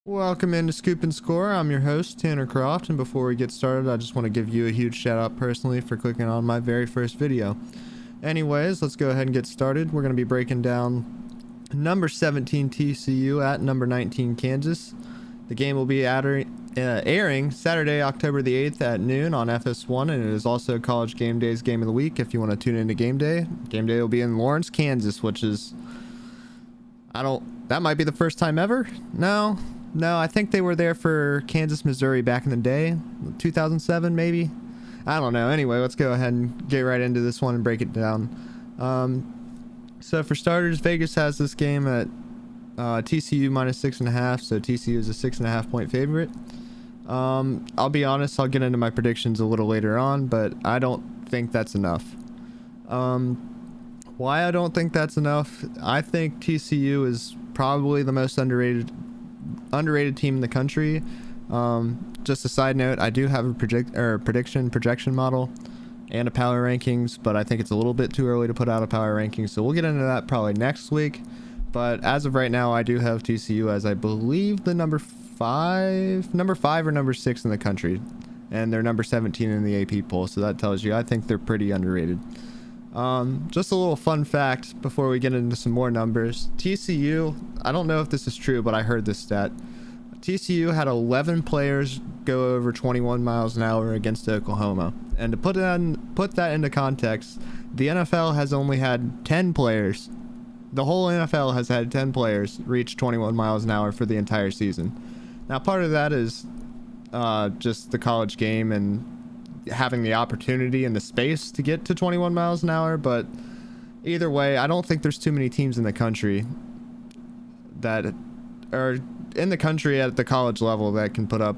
Welcome into Scoop and Score. I'm your host, Tanner Croft, and before we get started, I just want to give you a huge shout out personally for clicking on my very first video. Anyways, let's go ahead and get started. We're going to be breaking down number 17 TCU at number 19 Kansas. The game will be airing Saturday, October the 8th at noon on FS1, and it is also College Game Day's Game of the Week if you want to tune into Game Day. Game Day will be in Lawrence, Kansas, which is... that might be the first time ever? No, I think they were there for Kansas, Missouri back in the day. 2007, maybe? I don't know. Anyway, let's go ahead and get right into this one and break it down. So for starters, Vegas has this game at TCU minus 6.5, so TCU is a 6.5 point favorite. I'll be honest, I'll get into my predictions a little later on, but I don't think that's enough. Why I don't think that's enough? I think TCU is probably the most underrated team in the country. Just a side note, I do have a projection model and a power rankings, but I think it's a little bit too early to put out a power ranking, so we'll get into that probably next week. But as of right now, I do have TCU as, I believe, the number 5 or number 6 in the country, and they're number 17 in the AP poll, so that tells you I think they're pretty underrated. Just a little fun fact before we get into some more numbers. TCU, I don't know if this is true, but I heard this stat. TCU had 11 players go over 21 miles an hour against Oklahoma. And to put that into context, the NFL has only had 10 players. The whole NFL has had 10 players reach 21 miles an hour for the entire season. Now, part of that is just the college game and having the opportunity and the space to get to 21 miles an hour, but either way, I don't think there's too many teams in the country that are in the country at the college level that can put up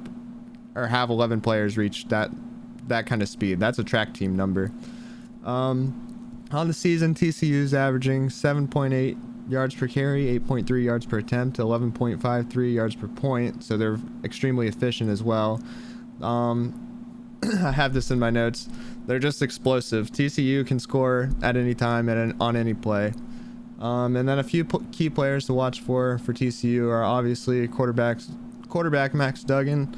or have 11 players reach that kind of speed. That's a track team number. On the season, TCU's averaging 7.8 yards per carry, 8.3 yards per attempt, 11.53 yards per point, so they're extremely efficient as well. I have this in my notes. They're just explosive. TCU can score at any time and on any play. And then a few key players to watch for TCU are obviously quarterback Max Duggan.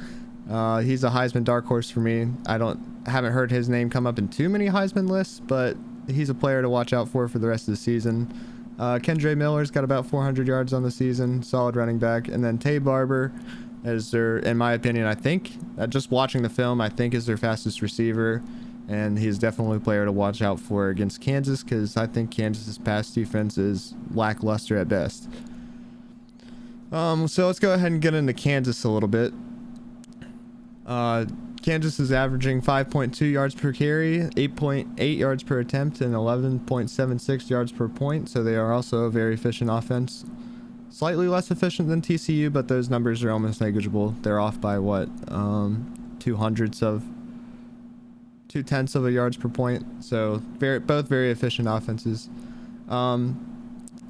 He's a Heisman dark horse for me. Haven't heard his name come up in too many Heisman lists, but he's a player to watch out for the rest of the season. Kendre Miller's got about 400 yards on the season, solid running back. And then Tay Barber is in my opinion, I think, just watching the film, I think is their fastest receiver, and he's definitely a player to watch out for against Kansas, because I think Kansas's pass defense is lackluster at best. So let's go ahead and get into Kansas a little bit. Kansas is averaging 5.2 yards per carry, 8.8 yards per attempt, and 11.76 yards per point, so they are also a very efficient offense. Slightly less efficient than TCU, but those numbers are almost negligible. They're off by what, 0.2 of a yards per point. So both very efficient offenses.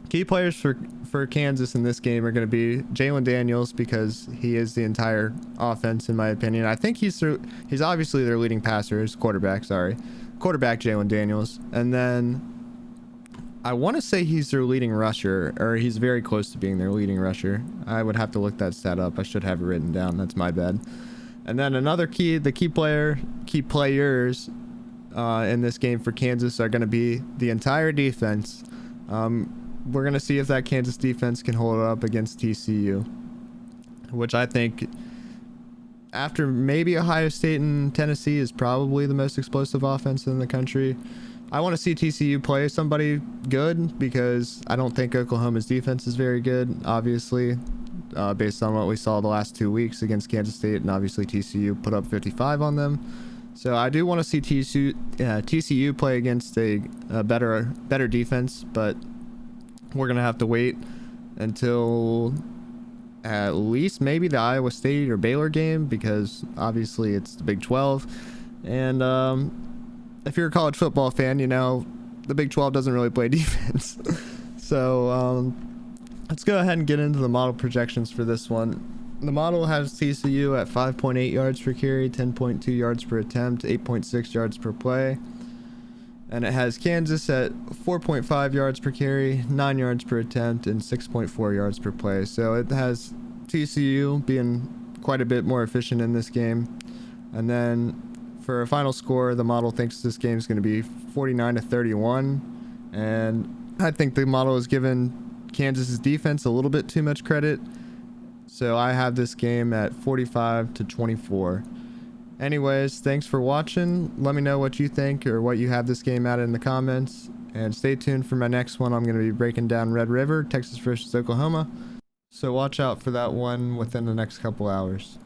Key players for Kansas in this game are going to be Jalen Daniels, because he is the entire offense in my opinion. I think he's obviously their leading passer, quarterback Jalen Daniels, and then I want to say he's their leading rusher, or he's very close to being their leading rusher. I would have to look that stat up. I should have it written down. That's my bad. And then the key players in this game for Kansas are going to be the entire defense. We're going to see if that Kansas defense can hold up against TCU, which I think, after maybe Ohio State and Tennessee, is probably the most explosive offense in the country. I want to see TCU play somebody good, because I don't think Oklahoma's defense is very good, obviously, based on what we saw the last 2 weeks against Kansas State, and obviously TCU put up 55 on them. So I do want to see TCU play against a better defense, but we're going to have to wait until at least maybe the Iowa State or Baylor game, because obviously it's the Big 12, and if you're a college football fan, you know the Big 12 doesn't really play defense. So let's go ahead and get into the model projections for this one. The model has TCU at 5.8 yards per carry, 10.2 yards per attempt, 8.6 yards per play. And it has Kansas at 4.5 yards per carry, 9 yards per attempt, and 6.4 yards per play. So it has TCU being quite a bit more efficient in this game. And then for a final score, the model thinks this game is going to be 49-31. And I think the model has given Kansas's defense a little bit too much credit. So I have this game at 45-24. Anyways, thanks for watching. Let me know what you think or what you have this game at in the comments. And stay tuned for my next one. I'm going to be breaking down Red River, Texas versus Oklahoma. So watch out for that one within the next couple hours.